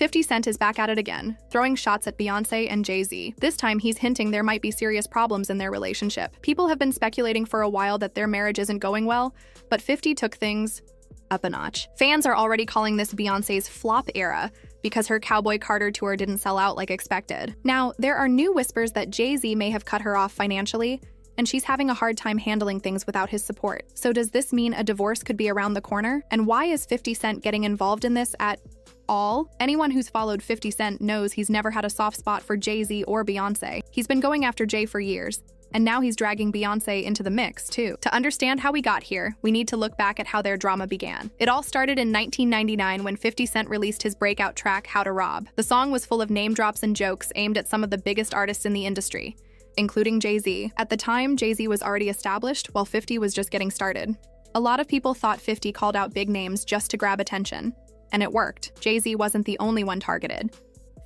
50 Cent is back at it again, throwing shots at Beyonce and Jay-Z. This time, he's hinting there might be serious problems in their relationship. People have been speculating for a while that their marriage isn't going well, but 50 took things up a notch. Fans are already calling this Beyonce's flop era because her Cowboy Carter tour didn't sell out like expected. Now, there are new whispers that Jay-Z may have cut her off financially, and she's having a hard time handling things without his support. So does this mean a divorce could be around the corner? And why is 50 Cent getting involved in this at all? Anyone who's followed 50 Cent knows he's never had a soft spot for Jay-Z or Beyonce. He's been going after Jay for years, and now he's dragging Beyonce into the mix, too. To understand how we got here, we need to look back at how their drama began. It all started in 1999 when 50 Cent released his breakout track, How to Rob. The song was full of name drops and jokes aimed at some of the biggest artists in the industry, including Jay-Z. At the time, Jay-Z was already established, while 50 was just getting started. A lot of people thought 50 called out big names just to grab attention, and it worked. Jay-Z wasn't the only one targeted.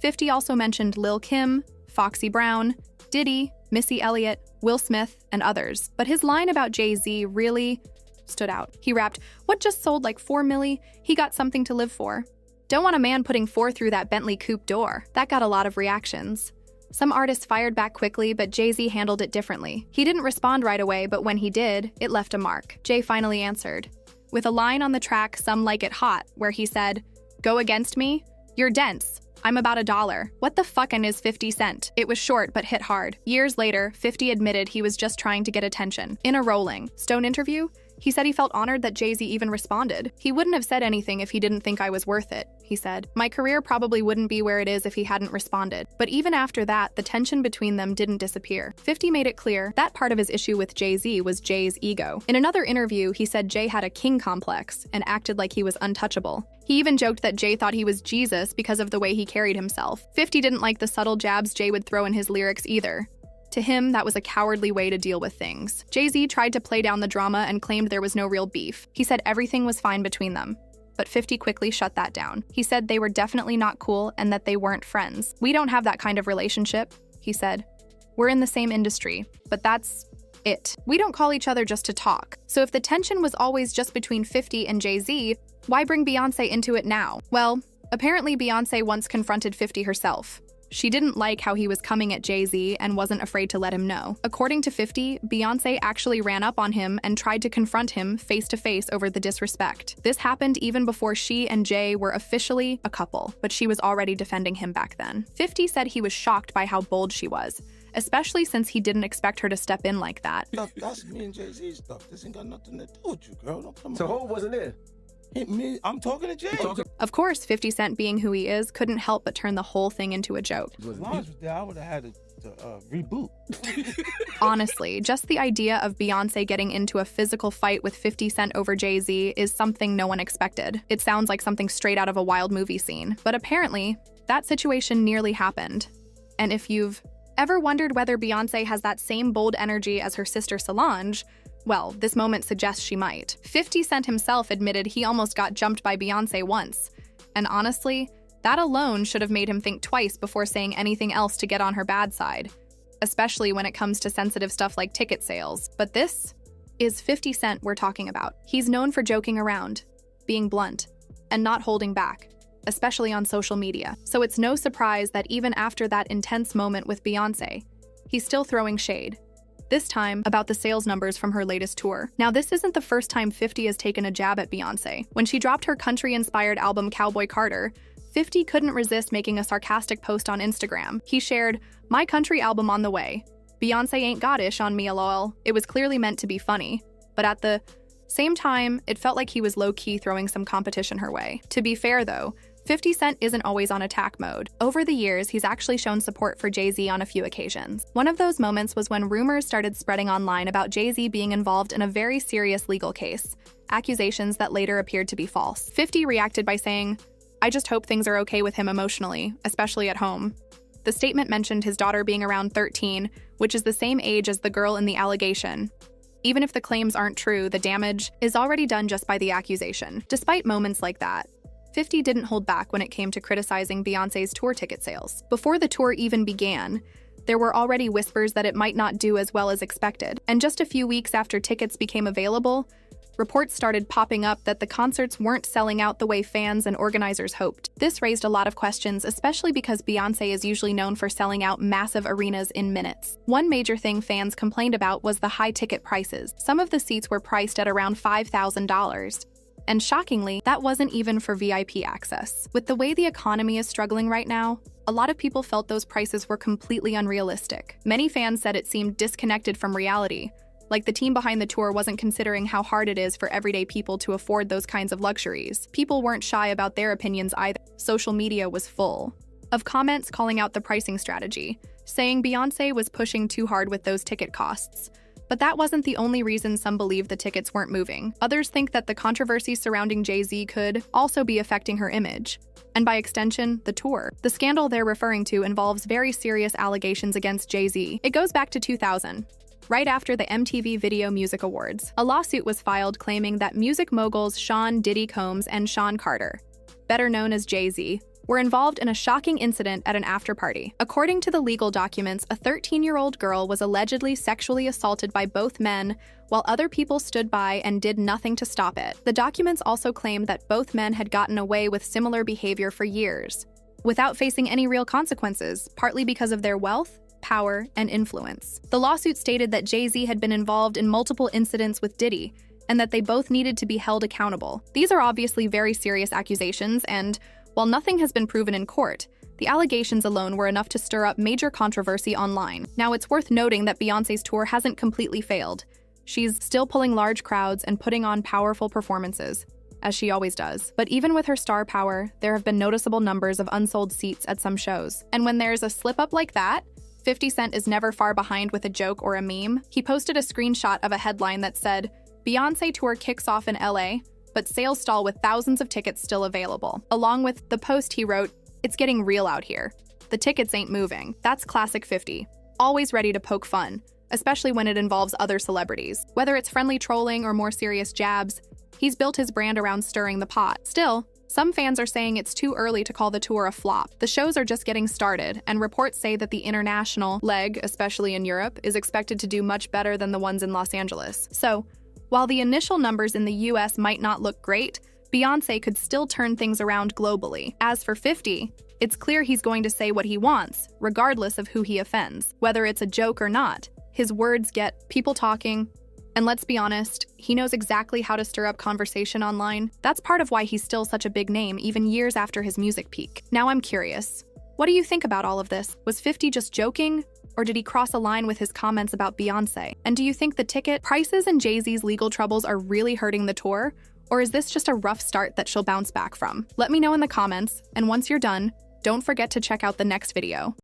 50 also mentioned Lil' Kim, Foxy Brown, Diddy, Missy Elliott, Will Smith, and others. But his line about Jay-Z really stood out. He rapped, "What just sold like 4 milli? He got something to live for. Don't want a man putting 4 through that Bentley coupe door." That got a lot of reactions. Some artists fired back quickly, but Jay-Z handled it differently. He didn't respond right away, but when he did, it left a mark. Jay finally answered, with a line on the track Some Like It Hot, where he said, "Go against me? You're dense. I'm about $1. What the fuckin' is 50 Cent?" It was short, but hit hard. Years later, 50 admitted he was just trying to get attention. In a Rolling Stone interview, he said he felt honored that Jay-Z even responded. "He wouldn't have said anything if he didn't think I was worth it," he said. "My career probably wouldn't be where it is if he hadn't responded." But even after that, the tension between them didn't disappear. 50 made it clear that part of his issue with Jay-Z was Jay's ego. In another interview, he said Jay had a king complex and acted like he was untouchable. He even joked that Jay thought he was Jesus because of the way he carried himself. 50 didn't like the subtle jabs Jay would throw in his lyrics either. To him, that was a cowardly way to deal with things. Jay-Z tried to play down the drama and claimed there was no real beef. He said everything was fine between them. But 50 quickly shut that down. He said they were definitely not cool and that they weren't friends. "We don't have that kind of relationship," he said. "We're in the same industry, but that's it. We don't call each other just to talk." So if the tension was always just between 50 and Jay-Z, why bring Beyonce into it now? Well, apparently Beyonce once confronted 50 herself. She didn't like how he was coming at Jay-Z and wasn't afraid to let him know. According to 50, Beyonce actually ran up on him and tried to confront him face-to-face over the disrespect. This happened even before she and Jay were officially a couple, but she was already defending him back then. 50 said he was shocked by how bold she was, especially since he didn't expect her to step in like that. That's me and Jay-Z stuff. This ain't got nothing to do with you, girl. Don't come So who wasn't there? Me, I'm talking to Jay. Of course, 50 Cent being who he is couldn't help but turn the whole thing into a joke. As long as was there, I would have had to reboot. Honestly, just the idea of Beyonce getting into a physical fight with 50 Cent over Jay-Z is something no one expected. It sounds like something straight out of a wild movie scene. But apparently, that situation nearly happened. And if you've ever wondered whether Beyonce has that same bold energy as her sister Solange, well, this moment suggests she might. 50 Cent himself admitted he almost got jumped by Beyonce once. And honestly, that alone should have made him think twice before saying anything else to get on her bad side, especially when it comes to sensitive stuff like ticket sales. But this is 50 Cent we're talking about. He's known for joking around, being blunt, and not holding back, especially on social media. So it's no surprise that even after that intense moment with Beyonce, he's still throwing shade. This time about the sales numbers from her latest tour. Now, this isn't the first time 50 has taken a jab at Beyonce. When she dropped her country-inspired album Cowboy Carter, 50 couldn't resist making a sarcastic post on Instagram. He shared, "My country album on the way. Beyonce ain't got-ish on me, lol." It was clearly meant to be funny, but at the same time, it felt like he was low-key throwing some competition her way. To be fair, though, 50 Cent isn't always on attack mode. Over the years, he's actually shown support for Jay-Z on a few occasions. One of those moments was when rumors started spreading online about Jay-Z being involved in a very serious legal case, accusations that later appeared to be false. 50 reacted by saying, "I just hope things are okay with him emotionally, especially at home." The statement mentioned his daughter being around 13, which is the same age as the girl in the allegation. Even if the claims aren't true, the damage is already done just by the accusation. Despite moments like that, 50 didn't hold back when it came to criticizing Beyonce's tour ticket sales. Before the tour even began, there were already whispers that it might not do as well as expected. And just a few weeks after tickets became available, reports started popping up that the concerts weren't selling out the way fans and organizers hoped. This raised a lot of questions, especially because Beyoncé is usually known for selling out massive arenas in minutes. One major thing fans complained about was the high ticket prices. Some of the seats were priced at around $5,000. And shockingly, that wasn't even for VIP access. With the way the economy is struggling right now, a lot of people felt those prices were completely unrealistic. Many fans said it seemed disconnected from reality, like the team behind the tour wasn't considering how hard it is for everyday people to afford those kinds of luxuries. People weren't shy about their opinions either. Social media was full of comments calling out the pricing strategy, saying Beyoncé was pushing too hard with those ticket costs. But that wasn't the only reason some believe the tickets weren't moving. Others think that the controversy surrounding Jay-Z could also be affecting her image, and by extension, the tour. The scandal they're referring to involves very serious allegations against Jay-Z. It goes back to 2000. Right after the MTV Video Music Awards, a lawsuit was filed claiming that music moguls Sean Diddy Combs and Sean Carter, better known as Jay-Z, were involved in a shocking incident at an after-party. According to the legal documents, a 13-year-old girl was allegedly sexually assaulted by both men while other people stood by and did nothing to stop it. The documents also claimed that both men had gotten away with similar behavior for years, without facing any real consequences, partly because of their wealth, power, and influence. The lawsuit stated that Jay-Z had been involved in multiple incidents with Diddy, and that they both needed to be held accountable. These are obviously very serious accusations, and while nothing has been proven in court, the allegations alone were enough to stir up major controversy online. Now, it's worth noting that Beyoncé's tour hasn't completely failed. She's still pulling large crowds and putting on powerful performances, as she always does. But even with her star power, there have been noticeable numbers of unsold seats at some shows. And when there's a slip-up like that, 50 Cent is never far behind with a joke or a meme. He posted a screenshot of a headline that said, "Beyoncé tour kicks off in LA, but sales stall with thousands of tickets still available." Along with the post, he wrote, "It's getting real out here. The tickets ain't moving." That's classic 50. Always ready to poke fun, especially when it involves other celebrities. Whether it's friendly trolling or more serious jabs, he's built his brand around stirring the pot. Still, some fans are saying it's too early to call the tour a flop. The shows are just getting started, and reports say that the international leg, especially in Europe, is expected to do much better than the ones in Los Angeles. So, while the initial numbers in the US might not look great, Beyoncé could still turn things around globally. As for 50, it's clear he's going to say what he wants, regardless of who he offends. Whether it's a joke or not, his words get people talking, and let's be honest, he knows exactly how to stir up conversation online. That's part of why he's still such a big name, even years after his music peak. Now I'm curious, what do you think about all of this? Was 50 just joking? Or did he cross a line with his comments about Beyoncé? And do you think the ticket prices and Jay-Z's legal troubles are really hurting the tour? Or is this just a rough start that she'll bounce back from? Let me know in the comments, and once you're done, don't forget to check out the next video.